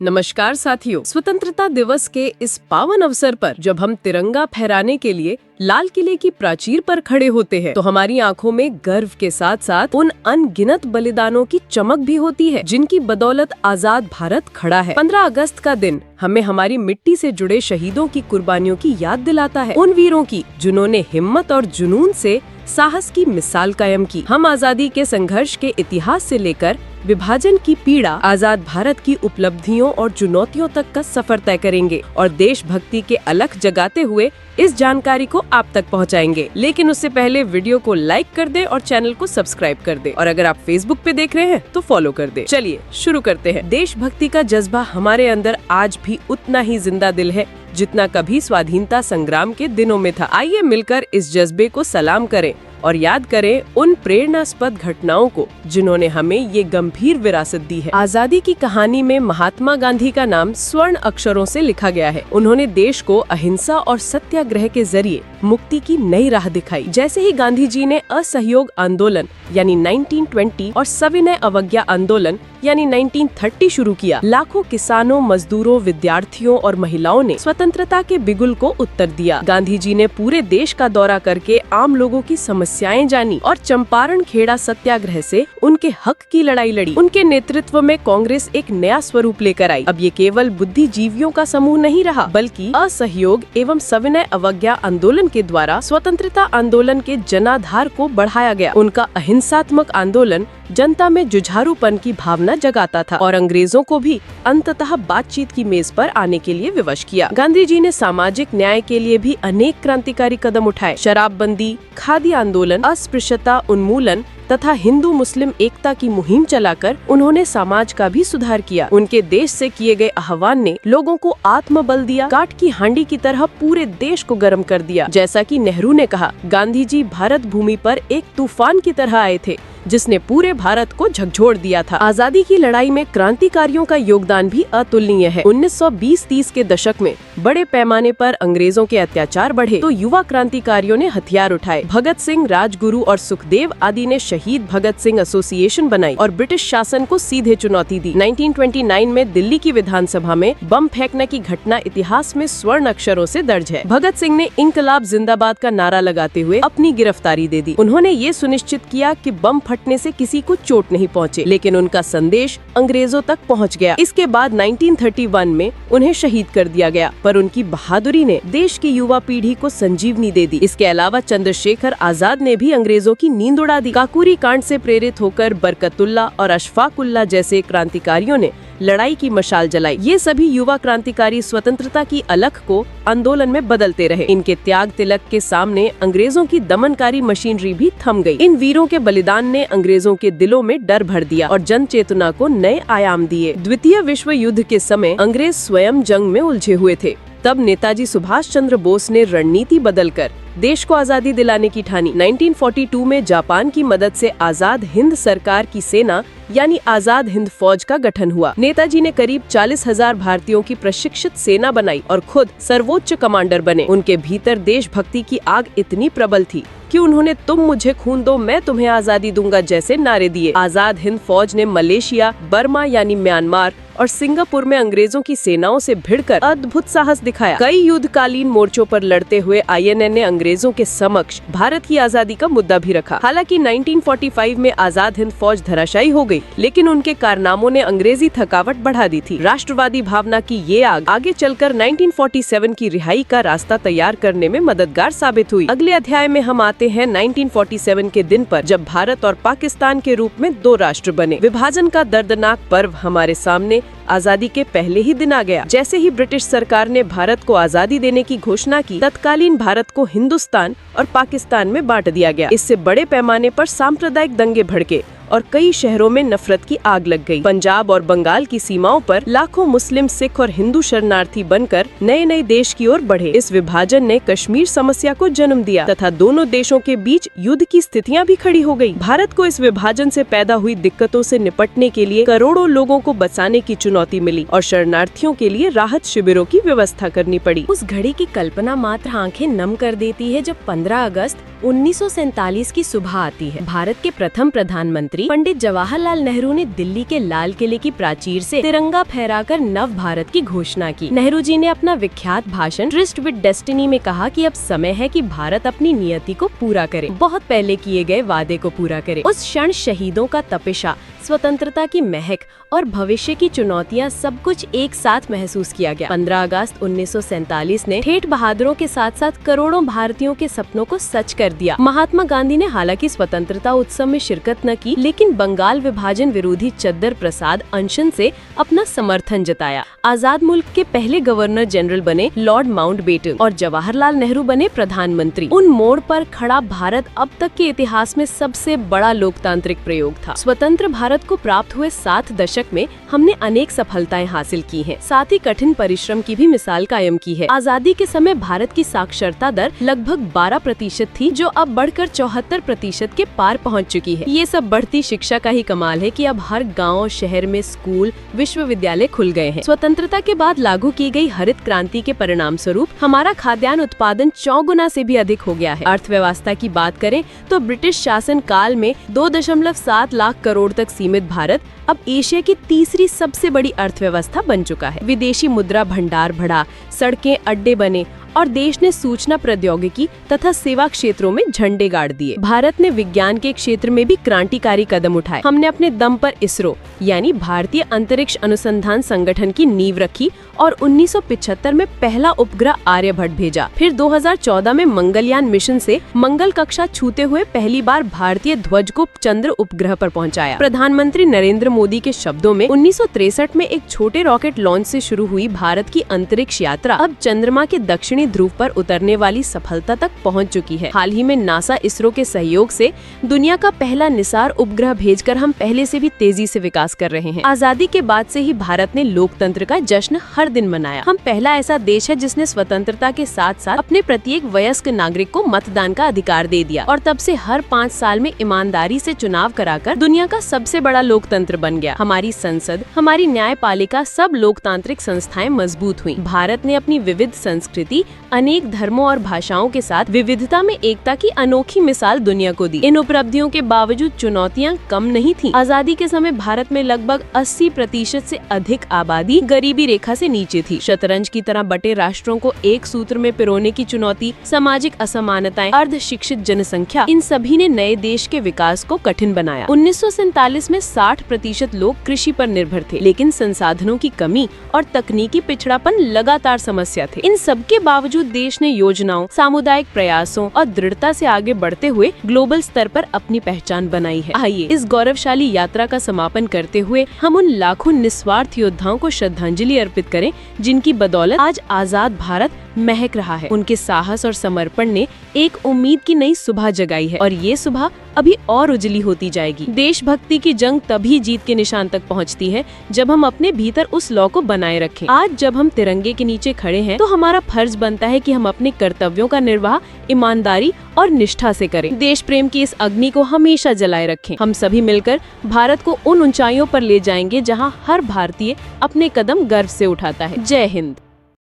नमस्कार साथियों, स्वतंत्रता दिवस के इस पावन अवसर पर जब हम तिरंगा फहराने के लिए लाल किले की प्राचीर पर खड़े होते हैं, तो हमारी आंखों में गर्व के साथ साथ उन अनगिनत बलिदानों की चमक भी होती है जिनकी बदौलत आजाद भारत खड़ा है। 15 अगस्त का दिन हमें हमारी मिट्टी से जुड़े शहीदों की कुर्बानियों की याद दिलाता है, उन वीरों की जिन्होंने हिम्मत और जुनून से साहस की मिसाल कायम की। हम आजादी के संघर्ष के इतिहास से लेकर विभाजन की पीड़ा, आजाद भारत की उपलब्धियों और चुनौतियों तक का सफर तय करेंगे और देशभक्ति के अलख जगाते हुए इस जानकारी को आप तक पहुंचाएंगे। लेकिन उससे पहले वीडियो को लाइक कर दे और चैनल को सब्सक्राइब कर दे, और अगर आप फेसबुक पे देख रहे हैं तो फॉलो कर दे। चलिए शुरू करते हैं। देशभक्ति का जज्बा हमारे अंदर आज भी उतना ही जिंदा दिल है जितना कभी स्वाधीनता संग्राम के दिनों में था। आइए मिलकर इस जज्बे को सलाम करें और याद करें उन प्रेरणास्पद घटनाओं को जिन्होंने हमें ये गंभीर विरासत दी है। आजादी की कहानी में महात्मा गांधी का नाम स्वर्ण अक्षरों से लिखा गया है। उन्होंने देश को अहिंसा और सत्याग्रह के जरिए मुक्ति की नई राह दिखाई। जैसे ही गांधी जी ने असहयोग आंदोलन यानी 1920 और सविनय अवज्ञा आंदोलन यानी 1930 शुरू किया, लाखों किसानों, मजदूरों, विद्यार्थियों और महिलाओं ने स्वतंत्रता के बिगुल को उत्तर दिया। गांधी जी ने पूरे देश का दौरा करके आम लोगों की समस्याएं जानी और चंपारण खेड़ा सत्याग्रह से उनके हक की लड़ाई लड़ी। उनके नेतृत्व में कांग्रेस एक नया स्वरूप लेकर आई। अब ये केवल बुद्धिजीवियों का समूह नहीं रहा, बल्कि असहयोग एवं सविनय अवज्ञा आंदोलन के द्वारा स्वतंत्रता आंदोलन के जनाधार को बढ़ाया गया। उनका अहिंसात्मक आंदोलन जनता में जुझारूपन की भावना जगाता था और अंग्रेजों को भी अंततः बातचीत की मेज पर आने के लिए विवश किया। गांधी जी ने सामाजिक न्याय के लिए भी अनेक क्रांतिकारी कदम उठाए। शराबबंदी, खादी आंदोलन, अस्पृश्यता उन्मूलन तथा हिंदू मुस्लिम एकता की मुहिम चलाकर उन्होंने समाज का भी सुधार किया। उनके देश से किए गए आह्वान ने लोगों को आत्मबल दिया, काठ की हांडी की तरह पूरे देश को गर्म कर दिया। जैसा कि नेहरू ने कहा, गांधी जी भारत भूमि पर एक तूफान की तरह आए थे जिसने पूरे भारत को झकझोर दिया था। आजादी की लड़ाई में क्रांतिकारियों का योगदान भी अतुलनीय है। 1920-30 के दशक में बड़े पैमाने पर अंग्रेजों के अत्याचार बढ़े तो युवा क्रांतिकारियों ने हथियार उठाए। भगत सिंह, राजगुरु और सुखदेव आदि ने शहीद भगत सिंह एसोसिएशन बनाई और ब्रिटिश शासन को सीधे चुनौती दी। 1929 में दिल्ली की विधानसभा में बम फेंकने की घटना इतिहास में स्वर्ण अक्षरों से दर्ज है। भगत सिंह ने इंकलाब जिंदाबाद का नारा लगाते हुए अपनी गिरफ्तारी दे दी। उन्होंने ये सुनिश्चित किया कि बम फटने से किसी को चोट नहीं पहुंचे, लेकिन उनका संदेश अंग्रेजों तक पहुंच गया। इसके बाद 1931 में उन्हें शहीद कर दिया गया, पर उनकी बहादुरी ने देश की युवा पीढ़ी को संजीवनी दे दी। इसके अलावा चंद्रशेखर आजाद ने भी अंग्रेजों की नींद उड़ा दी। काकोरी कांड से प्रेरित होकर बरकतुल्ला और अशफाकुल्ला जैसे क्रांतिकारियों ने लड़ाई की मशाल जलाई। ये सभी युवा क्रांतिकारी स्वतंत्रता की अलख को आंदोलन में बदलते रहे। इनके त्याग तिलक के सामने अंग्रेजों की दमनकारी मशीनरी भी थम गई। इन वीरों के बलिदान ने अंग्रेजों के दिलों में डर भर दिया और जन चेतना को नए आयाम दिए। द्वितीय विश्व युद्ध के समय अंग्रेज स्वयं जंग में उलझे हुए थे। तब नेताजी सुभाष चंद्र बोस ने रणनीति बदलकर देश को आजादी दिलाने की ठानी। 1942 में जापान की मदद से आजाद हिंद सरकार की सेना यानी आजाद हिंद फौज का गठन हुआ। नेताजी ने करीब 40,000 भारतीयों की प्रशिक्षित सेना बनाई और खुद सर्वोच्च कमांडर बने। उनके भीतर देशभक्ति की आग इतनी प्रबल थी कि उन्होंने तुम मुझे खून दो, मैं तुम्हें आजादी दूंगा जैसे नारे दिए। आजाद हिंद फौज ने मलेशिया, बर्मा यानी म्यांमार और सिंगापुर में अंग्रेजों की सेनाओं से भिड़कर अद्भुत साहस दिखाया। कई युद्धकालीन मोर्चों पर लड़ते हुए INA ने अंग्रेजों के समक्ष भारत की आजादी का मुद्दा भी रखा। हालांकि 1945 में आजाद हिंद फौज धराशायी हो गई, लेकिन उनके कारनामों ने अंग्रेजी थकावट बढ़ा दी थी। राष्ट्रवादी भावना की ये आग आगे चलकर 1947 की रिहाई का रास्ता तैयार करने में मददगार साबित हुई। अगले अध्याय में हम आते हैं 1947 के दिन पर, जब भारत और पाकिस्तान के रूप में दो राष्ट्र बने। विभाजन का दर्दनाक पर्व हमारे सामने आजादी के पहले ही दिन आ गया। जैसे ही ब्रिटिश सरकार ने भारत को आजादी देने की घोषणा की, तत्कालीन भारत को हिंदुस्तान और पाकिस्तान में बांट दिया गया। इससे बड़े पैमाने पर सांप्रदायिक दंगे भड़के और कई शहरों में नफरत की आग लग गई। पंजाब और बंगाल की सीमाओं पर लाखों मुस्लिम, सिख और हिंदू शरणार्थी बनकर नए नए देश की ओर बढ़े। इस विभाजन ने कश्मीर समस्या को जन्म दिया तथा दोनों देशों के बीच युद्ध की स्थितियां भी खड़ी हो गई। भारत को इस विभाजन से पैदा हुई दिक्कतों से निपटने के लिए करोड़ों लोगों को बचाने की चुनौती मिली और शरणार्थियों के लिए राहत शिविरों की व्यवस्था करनी पड़ी। उस घड़ी की कल्पना मात्र आंखें नम कर देती है जब 15 अगस्त 1947 की सुबह आती है। भारत के प्रथम प्रधानमंत्री पंडित जवाहरलाल नेहरू ने दिल्ली के लाल किले की प्राचीर से तिरंगा फहराकर नव भारत की घोषणा की। नेहरू जी ने अपना विख्यात भाषण ट्रिस्ट विद डेस्टिनी में कहा कि अब समय है कि भारत अपनी नियति को पूरा करे, बहुत पहले किए गए वादे को पूरा करे। उस क्षण शहीदों का तपिशा, स्वतंत्रता की महक और भविष्य की चुनौतियां सब कुछ एक साथ महसूस किया गया। 15 अगस्त 1947 ने ठेठ बहादुरों के साथ साथ करोड़ों भारतीयों के सपनों को सच कर दिया। महात्मा गांधी ने हालांकि स्वतंत्रता उत्सव में शिरकत न की, लेकिन बंगाल विभाजन विरोधी चद्दर प्रसाद अनशन से अपना समर्थन जताया। आजाद मुल्क के पहले गवर्नर जनरल बने लॉर्ड माउंटबेटन और जवाहरलाल नेहरू बने प्रधानमंत्री। उन मोड़ पर खड़ा भारत अब तक के इतिहास में सबसे बड़ा लोकतांत्रिक प्रयोग था। स्वतंत्र भारत को प्राप्त हुए 7 दशक में हमने अनेक सफलताएं हासिल की हैं, साथ ही कठिन परिश्रम की भी मिसाल कायम की है। आजादी के समय भारत की साक्षरता दर लगभग 12% थी, जो अब बढ़कर 74% के पार पहुंच चुकी है। ये सब बढ़ती शिक्षा का ही कमाल है कि अब हर गांव शहर में स्कूल, विश्वविद्यालय खुल गए हैं। स्वतंत्रता के बाद लागू की गई हरित क्रांति के परिणाम स्वरूप हमारा खाद्यान्न उत्पादन 4 गुना से भी अधिक हो गया है। अर्थव्यवस्था की बात करें तो ब्रिटिश शासन काल में 2.7 लाख करोड़ तक सीमित भारत अब एशिया की तीसरी सबसे बड़ी अर्थव्यवस्था बन चुका है। विदेशी मुद्रा भंडार बढ़ा, सड़कें, अड्डे बने और देश ने सूचना प्रौद्योगिकी तथा सेवा क्षेत्रों में झंडे गाड़ दिए। भारत ने विज्ञान के क्षेत्र में भी क्रांतिकारी कदम उठाए। हमने अपने दम पर इसरो यानी भारतीय अंतरिक्ष अनुसंधान संगठन की नींव रखी और 1975 में पहला उपग्रह आर्यभट्ट भेजा। फिर 2014 में मंगलयान मिशन से मंगल कक्षा छूते हुए पहली बार भारतीय ध्वज को चंद्र उपग्रह पर पहुंचाया। प्रधानमंत्री नरेंद्र मोदी के शब्दों में 1963 में एक छोटे रॉकेट लॉन्च से शुरू हुई भारत की अंतरिक्ष यात्रा अब चंद्रमा के दक्षिणी ध्रुव पर उतरने वाली सफलता तक पहुंच चुकी है। हाल ही में नासा इसरो के सहयोग से दुनिया का पहला निसार उपग्रह भेजकर हम पहले से भी तेजी से विकास कर रहे हैं। आजादी के बाद से ही भारत ने लोकतंत्र का जश्न हर दिन मनाया। हम पहला ऐसा देश है जिसने स्वतंत्रता के साथ साथ अपने प्रत्येक वयस्क नागरिक को मतदान का अधिकार दे दिया और तब से हर 5 साल में ईमानदारी से चुनाव कराकर दुनिया का सबसे बड़ा लोकतंत्र बन गया। हमारी संसद, हमारी न्यायपालिका, सब लोकतांत्रिक संस्थाएं मजबूत हुई। भारत ने अपनी विविध संस्कृति, अनेक धर्मों और भाषाओं के साथ विविधता में एकता की अनोखी मिसाल दुनिया को दी। इन उपलब्धियों के बावजूद चुनौतियां कम नहीं थीं। आजादी के समय भारत में लगभग 80% से अधिक आबादी गरीबी रेखा से नीचे थी। शतरंज की तरह बटे राष्ट्रों को एक सूत्र में पिरोने की चुनौती, सामाजिक असमानताएं, अर्ध शिक्षित जनसंख्या, इन सभी ने नए देश के विकास को कठिन बनाया। 1947 में 60% लोग कृषि पर निर्भर थे, लेकिन संसाधनों की कमी और तकनीकी पिछड़ापन लगातार समस्या थे। इन सबके बावजूद देश ने योजनाओं, सामुदायिक प्रयासों और दृढ़ता से आगे बढ़ते हुए ग्लोबल स्तर पर अपनी पहचान बनाई है। आइए इस गौरवशाली यात्रा का समापन करते हुए हम उन लाखों निस्वार्थ योद्धाओं को श्रद्धांजलि अर्पित करें, जिनकी बदौलत आज आजाद भारत महक रहा है। उनके साहस और समर्पण ने एक उम्मीद की नई सुबह जगाई है और ये सुबह अभी और उजली होती जाएगी। देशभक्ति की जंग तभी जीत के निशान तक पहुंचती है जब हम अपने भीतर उस लौ को बनाए रखें। आज जब हम तिरंगे के नीचे खड़े हैं तो हमारा फर्ज बनता है कि हम अपने कर्तव्यों का निर्वाह ईमानदारी और निष्ठा से करें। देश प्रेम की इस अग्नि को हमेशा जलाए रखें। हम सभी मिलकर भारत को उन ऊंचाइयों पर ले जाएंगे जहां हर भारतीय अपने कदम गर्व से उठाता है। जय हिंद।